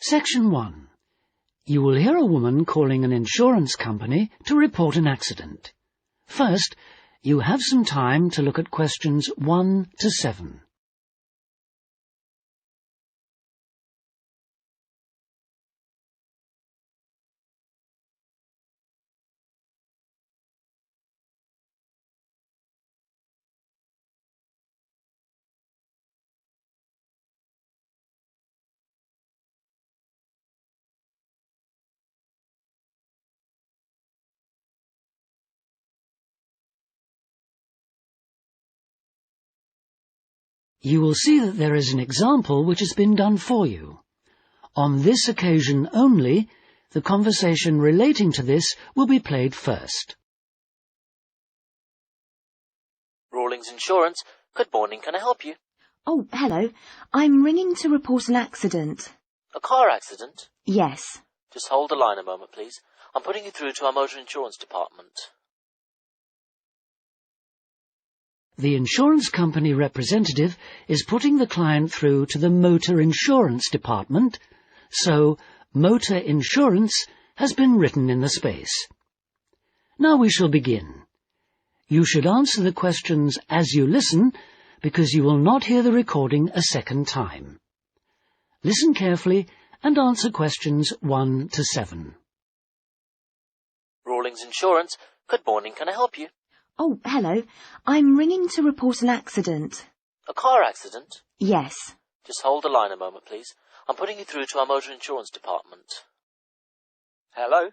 Section 1. You will hear a woman calling an insurance company to report an accident. First, you have some time to look at questions 1 to 7. You will see that there is an example which has been done for you. On this occasion only, the conversation relating to this will be played first. Rawlings Insurance. Good morning, can I help you? Oh, hello. I'm ringing to report an accident. A car accident? Yes. Just hold the line a moment, please. I'm putting you through to our motor insurance department. The insurance company representative is putting the client through to the motor insurance department, so motor insurance has been written in the space. Now we shall begin. You should answer the questions as you listen, because you will not hear the recording a second time. Listen carefully and answer questions 1 to 7. Rawlings Insurance. Good morning, can I help you? Oh, hello. I'm ringing to report an accident. A car accident? Yes. Just hold the line a moment, please. I'm putting you through to our motor insurance department. Hello?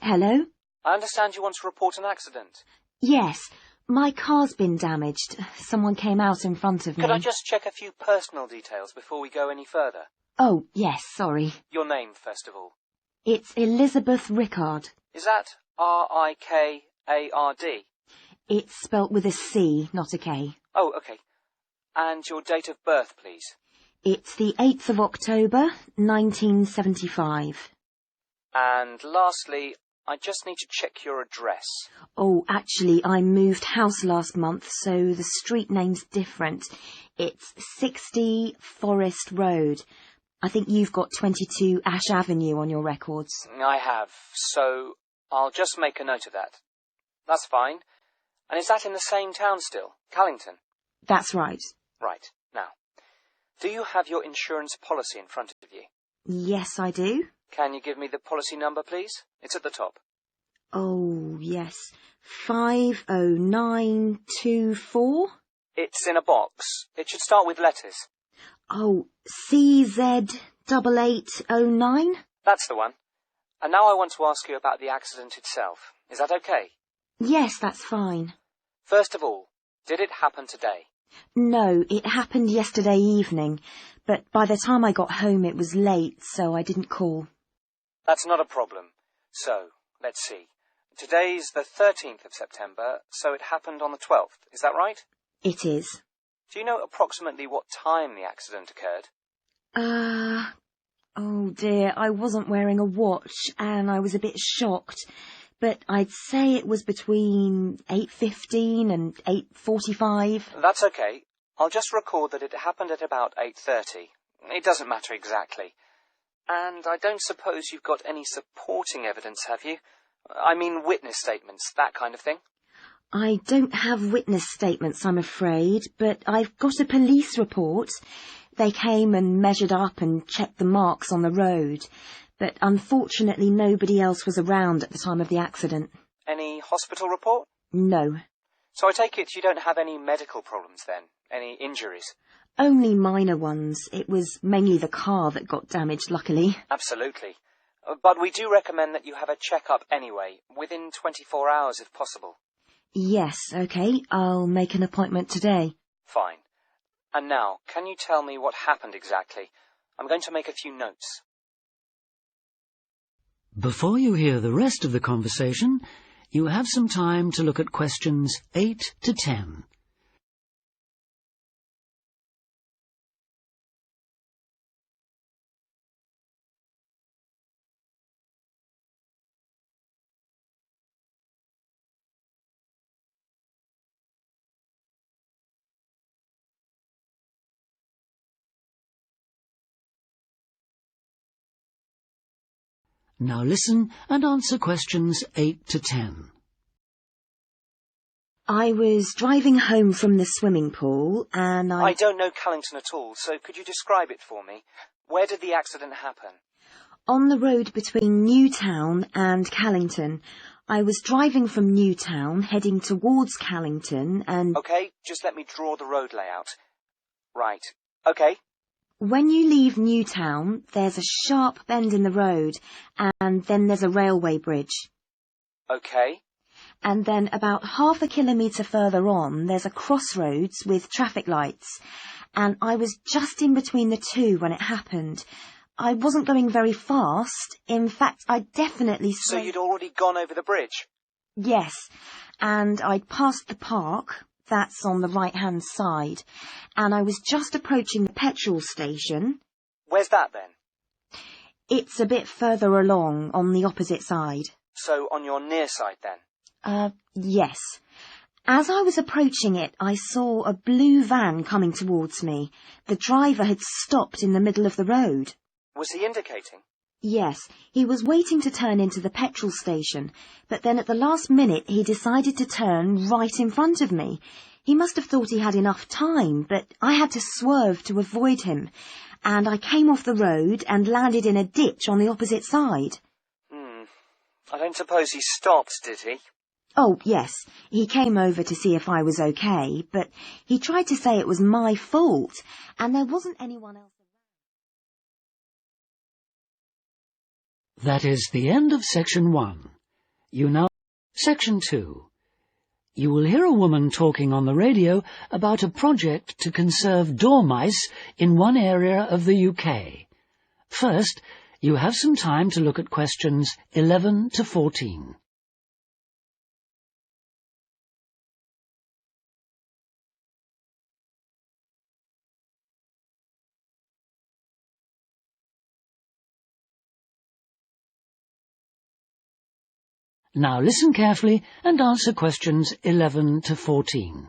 Hello? I understand you want to report an accident. Yes. My car's been damaged. Someone came out in front of me. Could I just check a few personal details before we go any further? Oh, yes, sorry. Your name, first of all. It's Elizabeth Rickard. Is that R-I-K-A-R-D? It's spelt with a C, not a K. Oh, okay. And your date of birth, please? It's the 8th of October, 1975. And lastly, I just need to check your address. Oh, actually, I moved house last month, so the street name's different. It's 60 Forest Road. I think you've got 22 Ash Avenue on your records. I have, so I'll just make a note of that. That's fine. And is that in the same town still, Callington? That's right. Right. Now, do you have your insurance policy in front of you? Yes, I do. Can you give me the policy number, please? It's at the top. Oh, yes. 50924? It's in a box. It should start with letters. Oh, CZ8809? That's the one. And now I want to ask you about the accident itself. Is that okay? Yes, that's fine. First of all, did it happen today? No, it happened yesterday evening, but by the time I got home it was late, so I didn't call. That's not a problem. So, let's see. Today's the 13th of September, so it happened on the 12th. Is that right? It is. Do you know approximately what time the accident occurred? Oh dear, I wasn't wearing a watch and I was a bit shocked, but I'd say it was between 8:15 and 8:45. That's okay. I'll just record that it happened at about 8:30. It doesn't matter exactly. And I don't suppose you've got any supporting evidence, have you? I mean witness statements, that kind of thing. I don't have witness statements, I'm afraid, but I've got a police report. They came and measured up and checked the marks on the road, but unfortunately nobody else was around at the time of the accident. Any hospital report? No. So I take it you don't have any medical problems then? Any injuries? Only minor ones. It was mainly the car that got damaged, luckily. Absolutely. But we do recommend that you have a check-up anyway, within 24 hours if possible. Yes, okay. I'll make an appointment today. Fine. And now, can you tell me what happened exactly? I'm going to make a few notes. Before you hear the rest of the conversation, you have some time to look at questions 8 to 10. Now listen and answer questions 8 to 10. I was driving home from the swimming pool and I don't know Callington at all, so could you describe it for me? Where did the accident happen? On the road between Newtown and Callington. I was driving from Newtown, heading towards Callington, and... OK, just let me draw the road layout. Right. OK. When you leave Newtown, there's a sharp bend in the road, and then there's a railway bridge. OK. And then about half a kilometre further on, there's a crossroads with traffic lights, and I was just in between the two when it happened. I wasn't going very fast. In fact, I definitely... So you'd already gone over the bridge? Yes, and I'd passed the park, that's on the right-hand side, and I was just approaching the petrol station. Where's that then? It's a bit further along, on the opposite side. So on your near side then? Yes. As I was approaching it, I saw a blue van coming towards me. The driver had stopped in the middle of the road. Was he indicating? Yes, he was waiting to turn into the petrol station, but then at the last minute he decided to turn right in front of me. He must have thought he had enough time, but I had to swerve to avoid him, and I came off the road and landed in a ditch on the opposite side. I don't suppose he stopped, did he? Oh, yes, he came over to see if I was okay, but he tried to say it was my fault, and there wasn't anyone else. That is the end of Section 1. Section 2. You will hear a woman talking on the radio about a project to conserve dormice in one area of the UK. First, you have some time to look at questions 11 to 14. Now listen carefully and answer questions 11 to 14.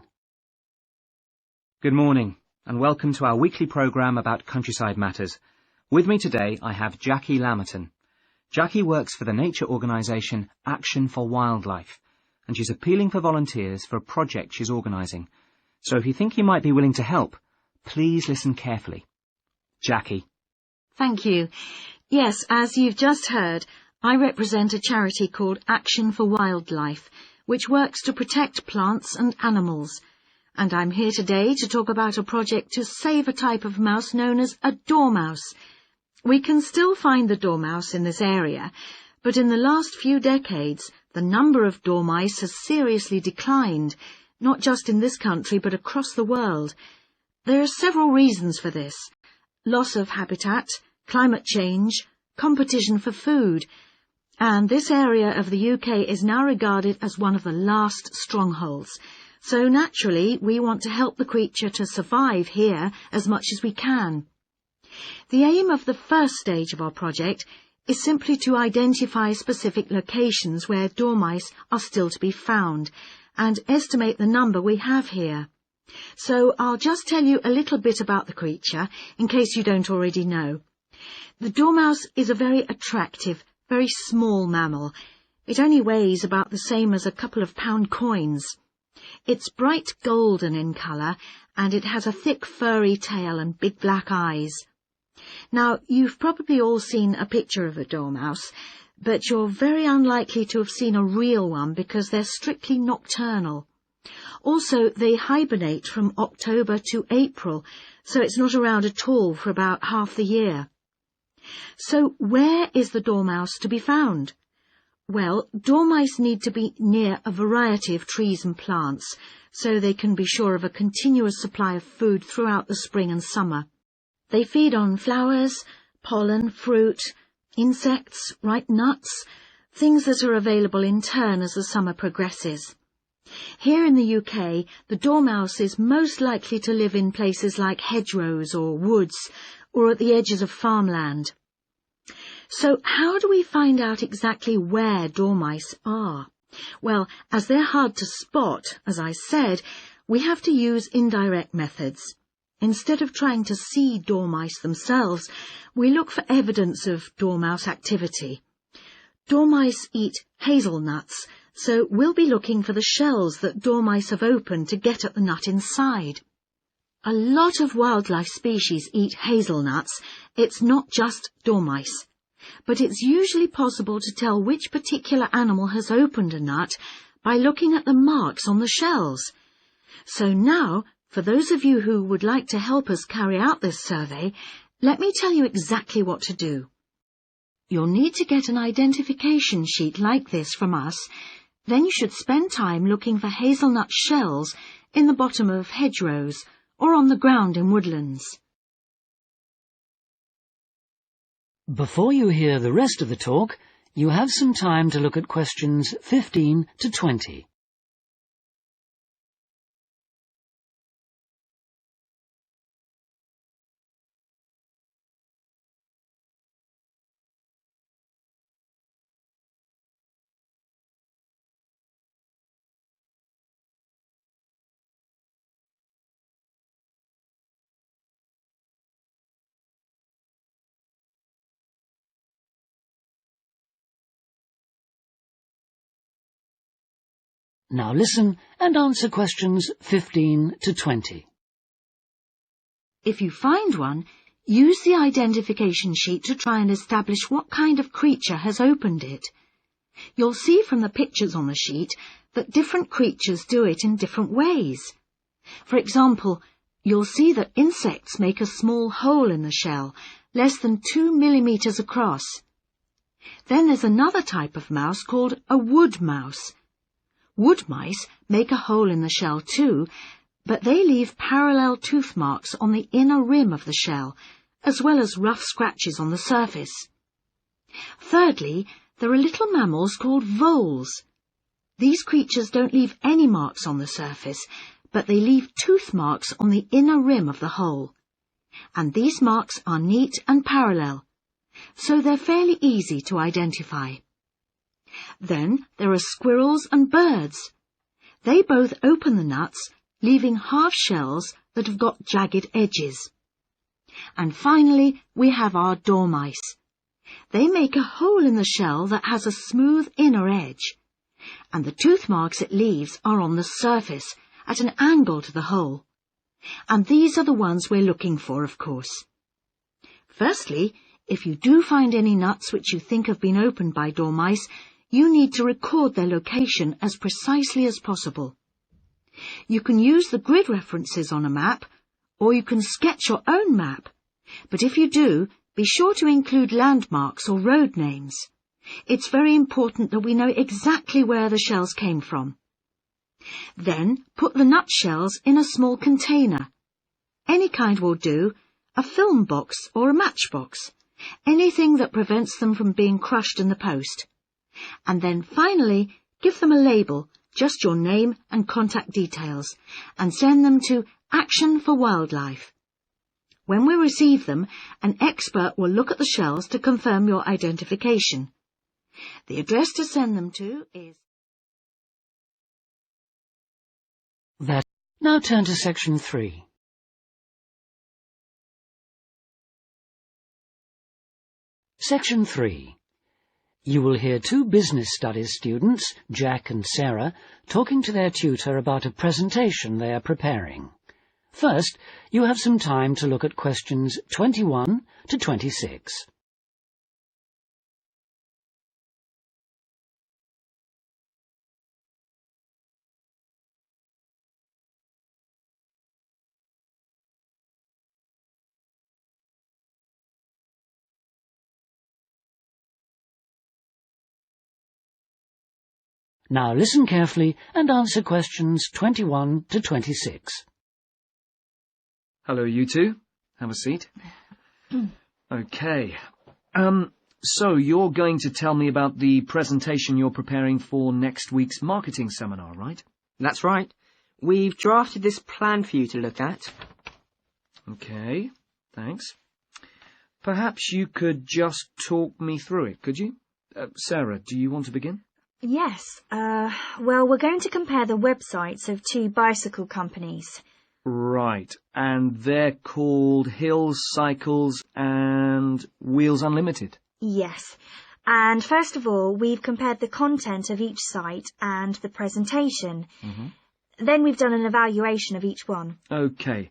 Good morning, and welcome to our weekly programme about countryside matters. With me today I have Jackie Lammerton. Jackie works for the nature organisation Action for Wildlife, and she's appealing for volunteers for a project she's organising. So if you think you might be willing to help, please listen carefully. Jackie. Thank you. Yes, as you've just heard, I represent a charity called Action for Wildlife, which works to protect plants and animals. And I'm here today to talk about a project to save a type of mouse known as a dormouse. We can still find the dormouse in this area, but in the last few decades, the number of dormice has seriously declined, not just in this country but across the world. There are several reasons for this: loss of habitat, climate change, competition for food, and this area of the UK is now regarded as one of the last strongholds. So naturally, we want to help the creature to survive here as much as we can. The aim of the first stage of our project is simply to identify specific locations where dormice are still to be found and estimate the number we have here. So I'll just tell you a little bit about the creature in case you don't already know. The dormouse is a very attractive, very small mammal. It only weighs about the same as a couple of pound coins. It's bright golden in colour, and it has a thick furry tail and big black eyes. Now, you've probably all seen a picture of a dormouse, but you're very unlikely to have seen a real one because they're strictly nocturnal. Also, they hibernate from October to April, so it's not around at all for about half the year. So where is the dormouse to be found? Well, dormice need to be near a variety of trees and plants, so they can be sure of a continuous supply of food throughout the spring and summer. They feed on flowers, pollen, fruit, insects, ripe nuts, things that are available in turn as the summer progresses. Here in the UK, the dormouse is most likely to live in places like hedgerows or woods, or at the edges of farmland. So how do we find out exactly where dormice are? Well, as they're hard to spot, as I said, we have to use indirect methods. Instead of trying to see dormice themselves, we look for evidence of dormouse activity. Dormice eat hazelnuts, so we'll be looking for the shells that dormice have opened to get at the nut inside. A lot of wildlife species eat hazelnuts. It's not just dormice. But it's usually possible to tell which particular animal has opened a nut by looking at the marks on the shells. So now, for those of you who would like to help us carry out this survey, let me tell you exactly what to do. You'll need to get an identification sheet like this from us. Then you should spend time looking for hazelnut shells in the bottom of hedgerows or on the ground in woodlands. Before you hear the rest of the talk, you have some time to look at questions 15 to 20. Now listen and answer questions 15 to 20. If you find one, use the identification sheet to try and establish what kind of creature has opened it. You'll see from the pictures on the sheet that different creatures do it in different ways. For example, you'll see that insects make a small hole in the shell, less than 2 millimeters across. Then there's another type of mouse called a wood mouse. Wood mice make a hole in the shell too, but they leave parallel tooth marks on the inner rim of the shell, as well as rough scratches on the surface. Thirdly, there are little mammals called voles. These creatures don't leave any marks on the surface, but they leave tooth marks on the inner rim of the hole. And these marks are neat and parallel, so they're fairly easy to identify. Then there are squirrels and birds. They both open the nuts, leaving half shells that have got jagged edges. And finally, we have our dormice. They make a hole in the shell that has a smooth inner edge, and the tooth marks it leaves are on the surface, at an angle to the hole. And these are the ones we're looking for, of course. Firstly, if you do find any nuts which you think have been opened by dormice, you need to record their location as precisely as possible. You can use the grid references on a map, or you can sketch your own map. But if you do, be sure to include landmarks or road names. It's very important that we know exactly where the shells came from. Then put the nut shells in a small container. Any kind will do, a film box or a matchbox, anything that prevents them from being crushed in the post. And then finally, give them a label, just your name and contact details, and send them to Action for Wildlife. When we receive them, an expert will look at the shells to confirm your identification. The address to send them to is... Now turn to section 3. Section 3. You will hear two business studies students, Jack and Sarah, talking to their tutor about a presentation they are preparing. First, you have some time to look at questions 21 to 26. Now listen carefully and answer questions 21 to 26. Hello, you two. Have a seat. Okay. So you're going to tell me about the presentation you're preparing for next week's marketing seminar, right? That's right. We've drafted this plan for you to look at. Okay, thanks. Perhaps you could just talk me through it, could you? Sarah, do you want to begin? Yes. Well, we're going to compare the websites of two bicycle companies. Right, and they're called Hills Cycles and Wheels Unlimited. Yes. And first of all, we've compared the content of each site and the presentation. Then we've done an evaluation of each one. OK.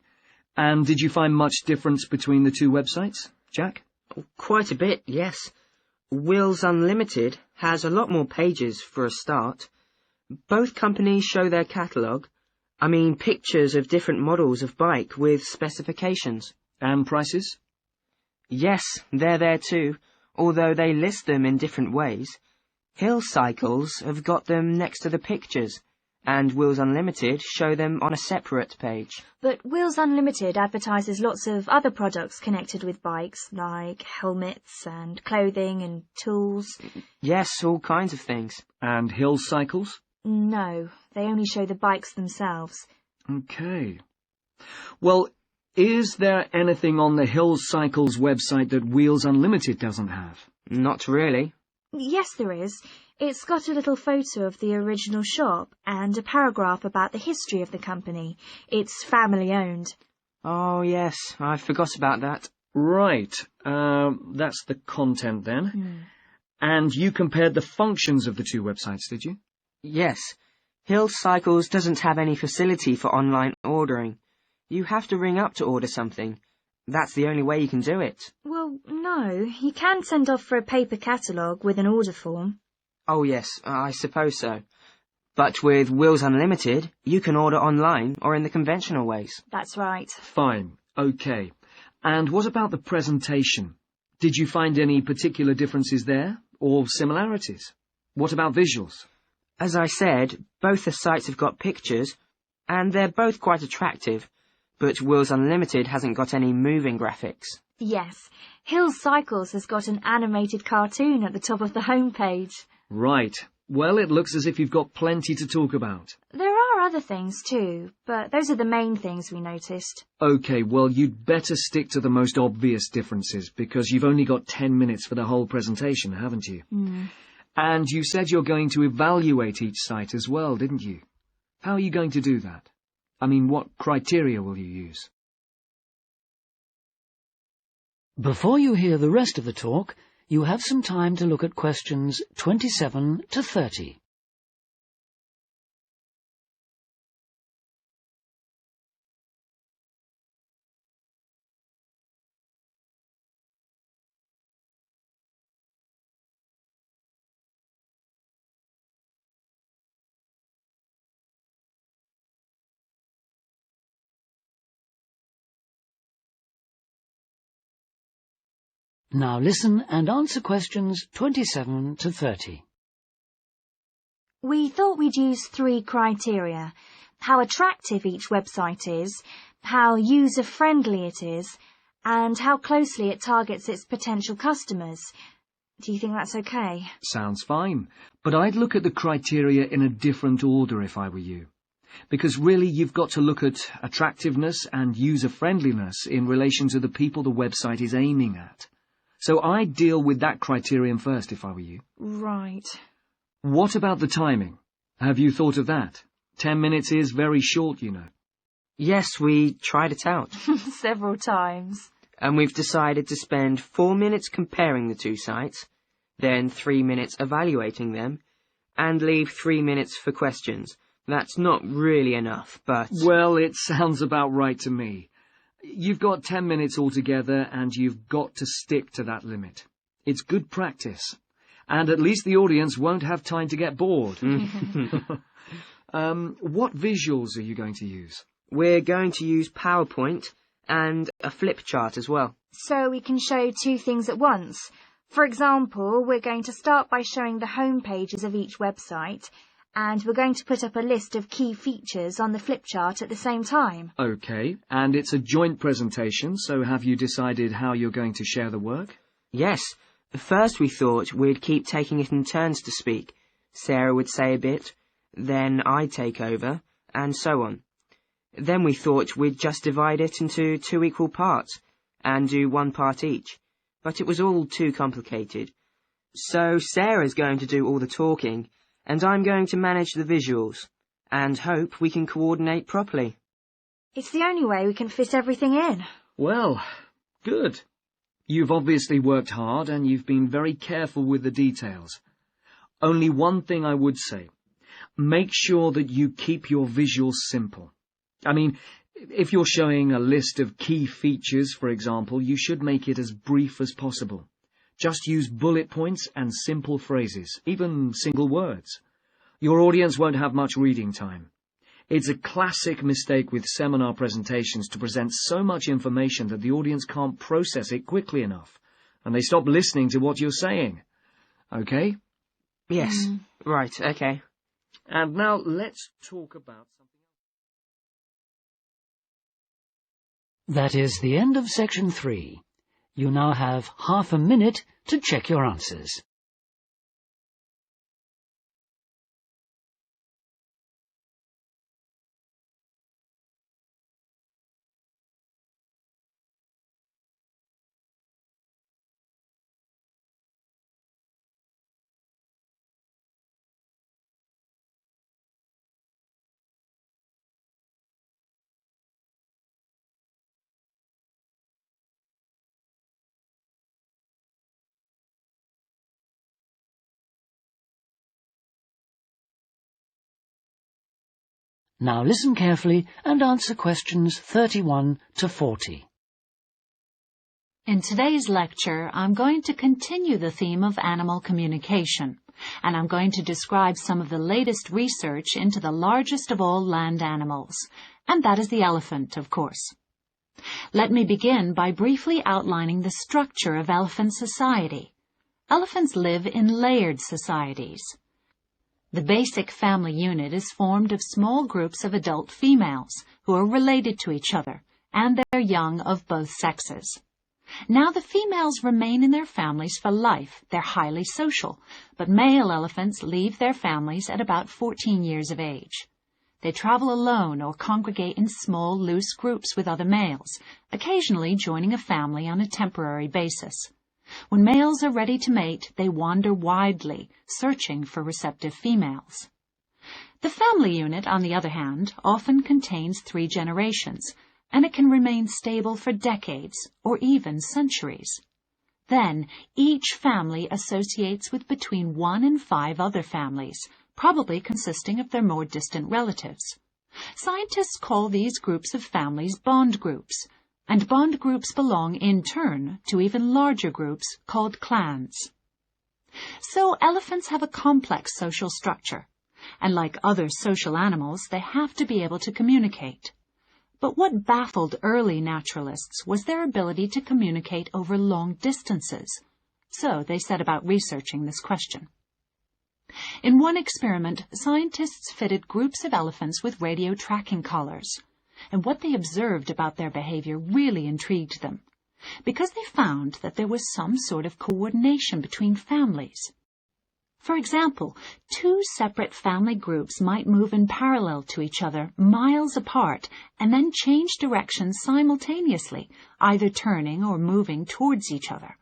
And did you find much difference between the two websites, Jack? Quite a bit, yes. Wheels Unlimited has a lot more pages for a start. Both companies show their catalogue. I mean, pictures of different models of bike with specifications. And prices? Yes, they're there too, although they list them in different ways. Hill Cycles have got them next to the pictures, and Wheels Unlimited show them on a separate page. But Wheels Unlimited advertises lots of other products connected with bikes, like helmets and clothing and tools. Yes, all kinds of things. And Hill Cycles? No, they only show the bikes themselves. OK. Well, is there anything on the Hill Cycles website that Wheels Unlimited doesn't have? Not really. Yes, there is. It's got a little photo of the original shop and a paragraph about the history of the company. It's family-owned. Oh, yes, I forgot about that. Right. That's the content then. And you compared the functions of the two websites, did you? Yes. Hill Cycles doesn't have any facility for online ordering. You have to ring up to order something. That's the only way you can do it. Well, no. You can send off for a paper catalogue with an order form. Oh, yes, I suppose so. But with Wheels Unlimited, you can order online or in the conventional ways. That's right. Fine. OK. And what about the presentation? Did you find any particular differences there, or similarities? What about visuals? As I said, both the sites have got pictures, and they're both quite attractive, but Wheels Unlimited hasn't got any moving graphics. Yes. Hill Cycles has got an animated cartoon at the top of the homepage. Right. Well, it looks as if you've got plenty to talk about. There are other things too, but those are the main things we noticed. OK, well, you'd better stick to the most obvious differences, because you've only got 10 minutes for the whole presentation, haven't you? And you said you're going to evaluate each site as well, didn't you? How are you going to do that? I mean, what criteria will you use? Before you hear the rest of the talk, you have some time to look at questions 27 to 30. Now listen and answer questions 27 to 30. We thought we'd use 3 criteria: how attractive each website is, how user-friendly it is, and how closely it targets its potential customers. Do you think that's okay? Sounds fine, but I'd look at the criteria in a different order if I were you. Because really you've got to look at attractiveness and user-friendliness in relation to the people the website is aiming at. So I'd deal with that criterion first if I were you. Right. What about the timing? Have you thought of that? 10 minutes is very short, you know. Yes, we tried it out. Several times. And we've decided to spend 4 minutes comparing the two sites, then 3 minutes evaluating them, and leave 3 minutes for questions. That's not really enough, but... Well, it sounds about right to me. You've got 10 minutes altogether, and you've got to stick to that limit. It's good practice. And at least the audience won't have time to get bored. What visuals are you going to use? We're going to use PowerPoint and a flip chart as well. So we can show 2 things at once. For example, we're going to start by showing the home pages of each website, and we're going to put up a list of key features on the flip chart at the same time. OK, and it's a joint presentation, so have you decided how you're going to share the work? Yes. First we thought we'd keep taking it in turns to speak. Sarah would say a bit, then I'd take over, and so on. Then we thought we'd just divide it into 2 equal parts, and do 1 part each. But it was all too complicated. So Sarah's going to do all the talking, and I'm going to manage the visuals, and hope we can coordinate properly. It's the only way we can fit everything in. Well, good. You've obviously worked hard and you've been very careful with the details. Only one thing I would say. Make sure that you keep your visuals simple. I mean, if you're showing a list of key features, for example, you should make it as brief as possible. Just use bullet points and simple phrases, even single words. Your audience won't have much reading time. It's a classic mistake with seminar presentations to present so much information that the audience can't process it quickly enough, and they stop listening to what you're saying. Okay? Yes. Right, okay. And now let's talk about something else. That is the end of section 3. You now have half a minute to check your answers. Now listen carefully and answer questions 31 to 40. In today's lecture, I'm going to continue the theme of animal communication, and I'm going to describe some of the latest research into the largest of all land animals, and that is the elephant, of course. Let me begin by briefly outlining the structure of elephant society. Elephants live in layered societies. The basic family unit is formed of small groups of adult females who are related to each other and their young of both sexes. Now the females remain in their families for life. They're highly social, but male elephants leave their families at about 14 years of age. They travel alone or congregate in small, loose groups with other males, occasionally joining a family on a temporary basis. When males are ready to mate, they wander widely, searching for receptive females. The family unit, on the other hand, often contains 3 generations, and it can remain stable for decades or even centuries. Then, each family associates with between 1 and 5 other families, probably consisting of their more distant relatives. Scientists call these groups of families bond groups, and bond groups belong, in turn, to even larger groups called clans. So elephants have a complex social structure, and like other social animals, they have to be able to communicate. But what baffled early naturalists was their ability to communicate over long distances. So they set about researching this question. In one experiment, scientists fitted groups of elephants with radio tracking collars, and what they observed about their behavior really intrigued them, because they found that there was some sort of coordination between families. For example, 2 separate family groups might move in parallel to each other, miles apart, and then change directions simultaneously, either turning or moving towards each other.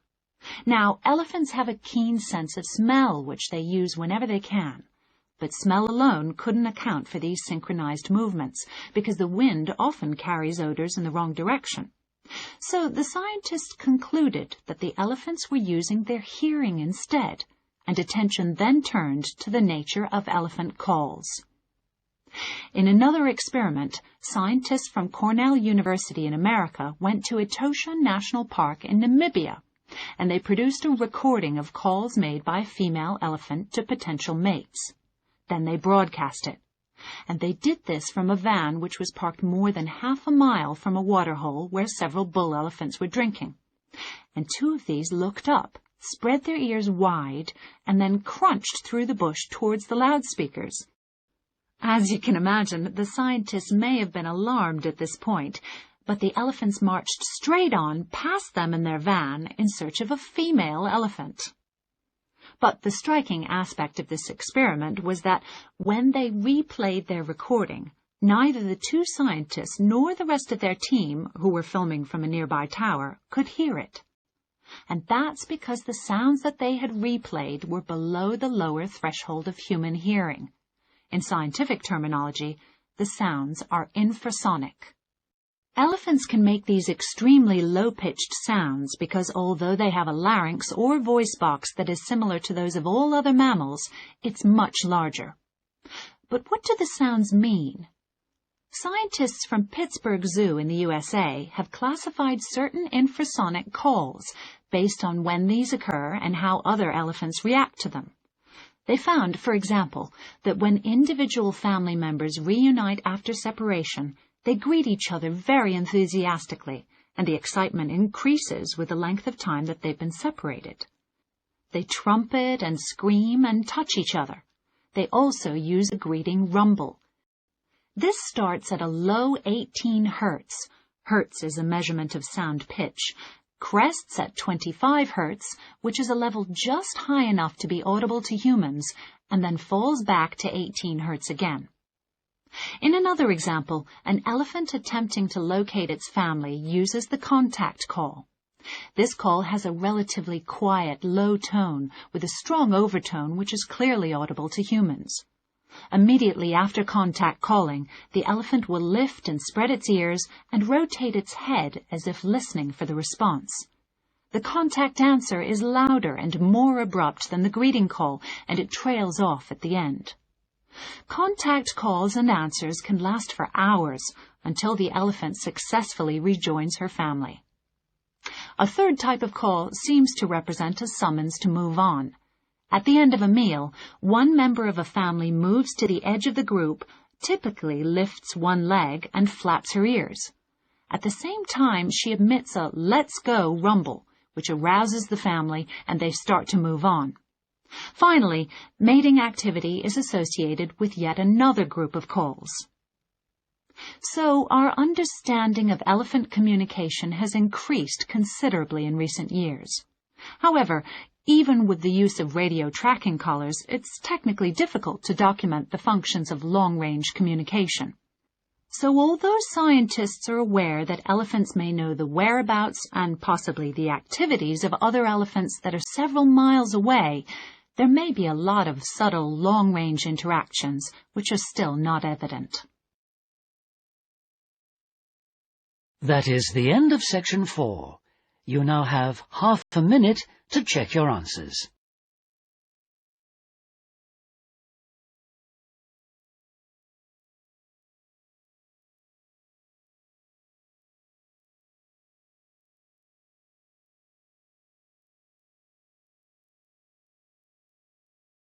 Now, elephants have a keen sense of smell, which they use whenever they can. But smell alone couldn't account for these synchronized movements, because the wind often carries odors in the wrong direction. So the scientists concluded that the elephants were using their hearing instead, and attention then turned to the nature of elephant calls. In another experiment, scientists from Cornell University in America went to Etosha National Park in Namibia, and they produced a recording of calls made by a female elephant to potential mates. Then they broadcast it, and they did this from a van which was parked more than half a mile from a waterhole where several bull elephants were drinking. And 2 of these looked up, spread their ears wide, and then crunched through the bush towards the loudspeakers. As you can imagine, the scientists may have been alarmed at this point, but the elephants marched straight on past them in their van in search of a female elephant. But the striking aspect of this experiment was that when they replayed their recording, neither the 2 scientists nor the rest of their team, who were filming from a nearby tower, could hear it. And that's because the sounds that they had replayed were below the lower threshold of human hearing. In scientific terminology, the sounds are infrasonic. Elephants can make these extremely low-pitched sounds because although they have a larynx or voice box that is similar to those of all other mammals, it's much larger. But what do the sounds mean? Scientists from Pittsburgh Zoo in the USA have classified certain infrasonic calls based on when these occur and how other elephants react to them. They found, for example, that when individual family members reunite after separation, they greet each other very enthusiastically, and the excitement increases with the length of time that they've been separated. They trumpet and scream and touch each other. They also use a greeting rumble. This starts at a low 18 hertz. Hertz is a measurement of sound pitch. Crests at 25 hertz, which is a level just high enough to be audible to humans, and then falls back to 18 hertz again. In another example, an elephant attempting to locate its family uses the contact call. This call has a relatively quiet, low tone with a strong overtone which is clearly audible to humans. Immediately after contact calling, the elephant will lift and spread its ears and rotate its head as if listening for the response. The contact answer is louder and more abrupt than the greeting call, and it trails off at the end. Contact calls and answers can last for hours until the elephant successfully rejoins her family. A third type of call seems to represent a summons to move on. At the end of a meal, one member of a family moves to the edge of the group, typically lifts one leg and flaps her ears. At the same time, she emits a "let's go" rumble, which arouses the family and they start to move on. Finally, mating activity is associated with yet another group of calls. So, our understanding of elephant communication has increased considerably in recent years. However, even with the use of radio tracking collars, it's technically difficult to document the functions of long-range communication. So although scientists are aware that elephants may know the whereabouts and possibly the activities of other elephants that are several miles away, there may be a lot of subtle long-range interactions which are still not evident. That is the end of section 4. You now have half a minute to check your answers.